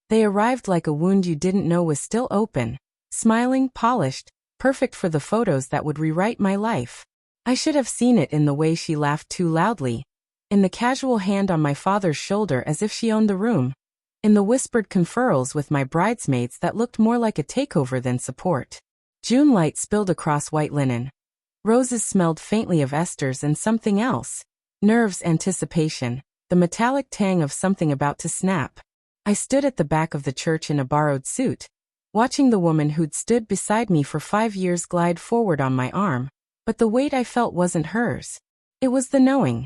They arrived like a wound you didn't know was still open, smiling, polished, perfect for the photos that would rewrite my life. I should have seen it in the way she laughed too loudly, in the casual hand on my father's shoulder as if she owned the room, in the whispered conferrals with my bridesmaids that looked more like a takeover than support. June light spilled across white linen. Roses smelled faintly of esters and something else. Nerves, anticipation, the metallic tang of something about to snap. I stood at the back of the church in a borrowed suit, watching the woman who'd stood beside me for 5 years glide forward on my arm, but the weight I felt wasn't hers. It was the knowing.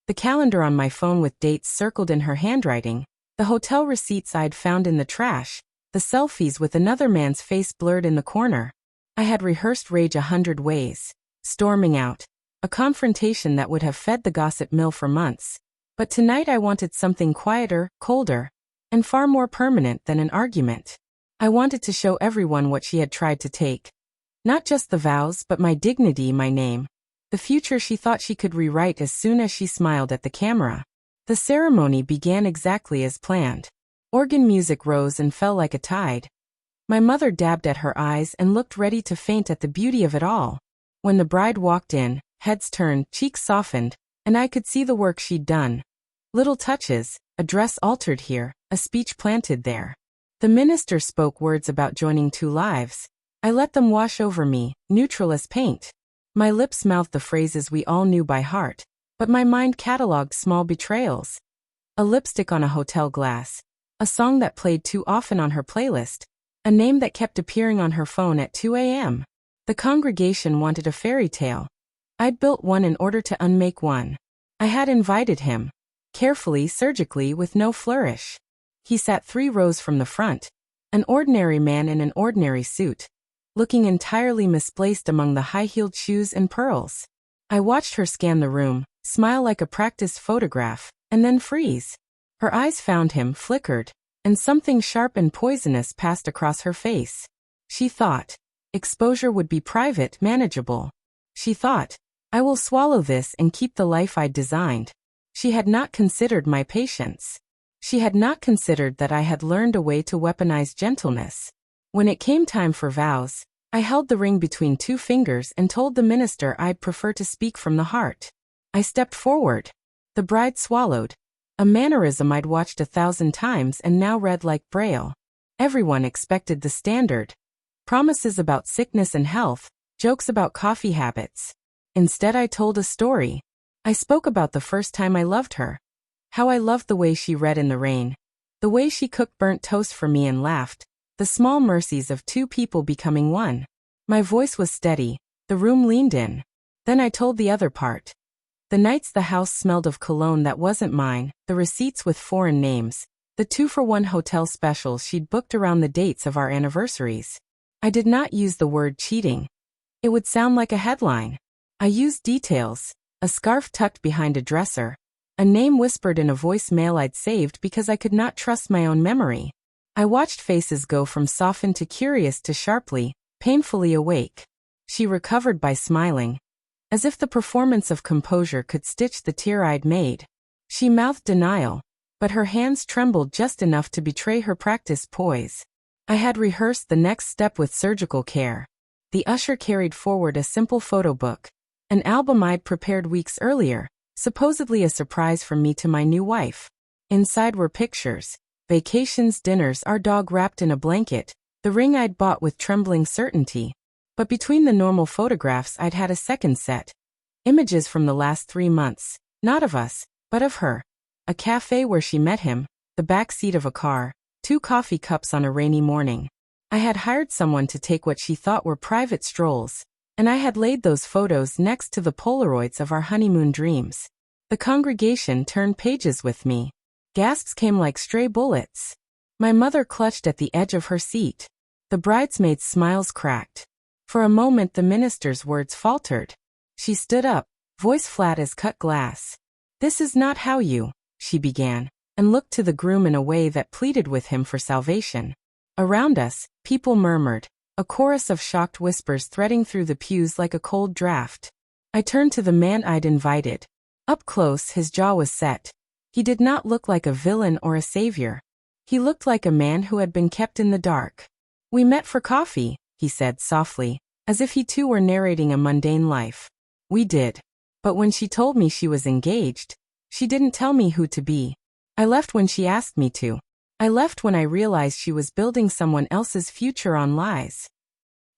The calendar on my phone with dates circled in her handwriting, the hotel receipts I'd found in the trash, the selfies with another man's face blurred in the corner. I had rehearsed rage 100 ways, storming out, a confrontation that would have fed the gossip mill for months. But tonight I wanted something quieter, colder, and far more permanent than an argument. I wanted to show everyone what she had tried to take. Not just the vows, but my dignity, my name. The future she thought she could rewrite as soon as she smiled at the camera. The ceremony began exactly as planned. Organ music rose and fell like a tide. My mother dabbed at her eyes and looked ready to faint at the beauty of it all. When the bride walked in, heads turned, cheeks softened, and I could see the work she'd done. Little touches, a dress altered here, a speech planted there. The minister spoke words about joining two lives. I let them wash over me, neutral as paint. My lips mouthed the phrases we all knew by heart, but my mind catalogued small betrayals. A lipstick on a hotel glass, a song that played too often on her playlist, a name that kept appearing on her phone at 2 a.m. The congregation wanted a fairy tale. I'd built one in order to unmake one. I had invited him, carefully, surgically, with no flourish. He sat 3 rows from the front, an ordinary man in an ordinary suit, looking entirely misplaced among the high-heeled shoes and pearls. I watched her scan the room, smile like a practiced photograph, and then freeze. Her eyes found him, flickered, and something sharp and poisonous passed across her face. She thought exposure would be private, manageable. She thought, I will swallow this and keep the life I'd designed. She had not considered my patience. She had not considered that I had learned a way to weaponize gentleness. When it came time for vows, I held the ring between 2 fingers and told the minister I'd prefer to speak from the heart. I stepped forward. The bride swallowed, a mannerism I'd watched 1,000 times and now read like Braille. Everyone expected the standard. Promises about sickness and health, jokes about coffee habits. Instead, I told a story. I spoke about the first time I loved her. How I loved the way she read in the rain. The way she cooked burnt toast for me and laughed. The small mercies of 2 people becoming one. My voice was steady. The room leaned in. Then I told the other part. The nights the house smelled of cologne that wasn't mine, the receipts with foreign names, the 2-for-1 hotel specials she'd booked around the dates of our anniversaries. I did not use the word cheating. It would sound like a headline. I used details, a scarf tucked behind a dresser, a name whispered in a voicemail I'd saved because I could not trust my own memory. I watched faces go from softened to curious to sharply, painfully awake. She recovered by smiling, as if the performance of composure could stitch the tear I'd made. She mouthed denial, but her hands trembled just enough to betray her practiced poise. I had rehearsed the next step with surgical care. The usher carried forward a simple photo book, an album I'd prepared weeks earlier, supposedly a surprise from me to my new wife. Inside were pictures, vacations, dinners, our dog wrapped in a blanket, the ring I'd bought with trembling certainty. But between the normal photographs I'd had a second set. Images from the last 3 months, not of us, but of her. A cafe where she met him, the back seat of a car, 2 coffee cups on a rainy morning. I had hired someone to take what she thought were private strolls, and I had laid those photos next to the Polaroids of our honeymoon dreams. The congregation turned pages with me. Gasps came like stray bullets. My mother clutched at the edge of her seat. The bridesmaids' smiles cracked. For a moment the minister's words faltered. She stood up, voice flat as cut glass. "This is not how you," she began, and looked to the groom in a way that pleaded with him for salvation. Around us, people murmured, a chorus of shocked whispers threading through the pews like a cold draft. I turned to the man I'd invited. Up close, his jaw was set. He did not look like a villain or a savior. He looked like a man who had been kept in the dark. "We met for coffee," he said softly, as if he too were narrating a mundane life. "We did. But when she told me she was engaged, she didn't tell me who to be. I left when she asked me to. I left when I realized she was building someone else's future on lies."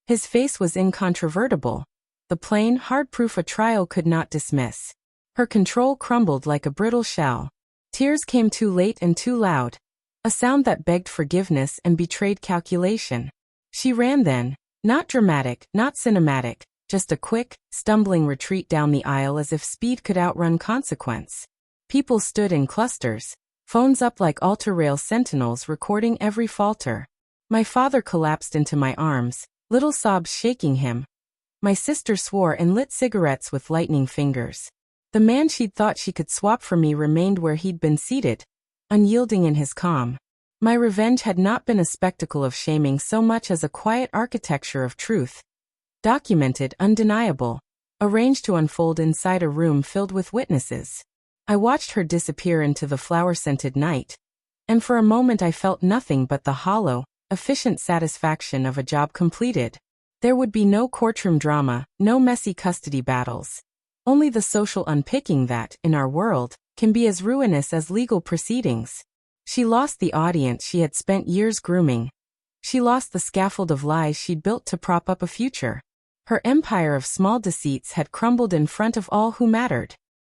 His face was incontrovertible, the plain, hard proof a trial could not dismiss. Her control crumbled like a brittle shell. Tears came too late and too loud, a sound that begged forgiveness and betrayed calculation. She ran then, not dramatic, not cinematic, just a quick, stumbling retreat down the aisle as if speed could outrun consequence. People stood in clusters, phones up like altar-rail sentinels recording every falter. My father collapsed into my arms, little sobs shaking him. My sister swore and lit cigarettes with lightning fingers. The man she'd thought she could swap for me remained where he'd been seated, unyielding in his calm. My revenge had not been a spectacle of shaming so much as a quiet architecture of truth. Documented, undeniable, arranged to unfold inside a room filled with witnesses. I watched her disappear into the flower-scented night, and for a moment I felt nothing but the hollow, efficient satisfaction of a job completed. There would be no courtroom drama, no messy custody battles. Only the social unpicking that, in our world, can be as ruinous as legal proceedings. She lost the audience she had spent years grooming. She lost the scaffold of lies she'd built to prop up a future. Her empire of small deceits had crumbled in front of all who mattered.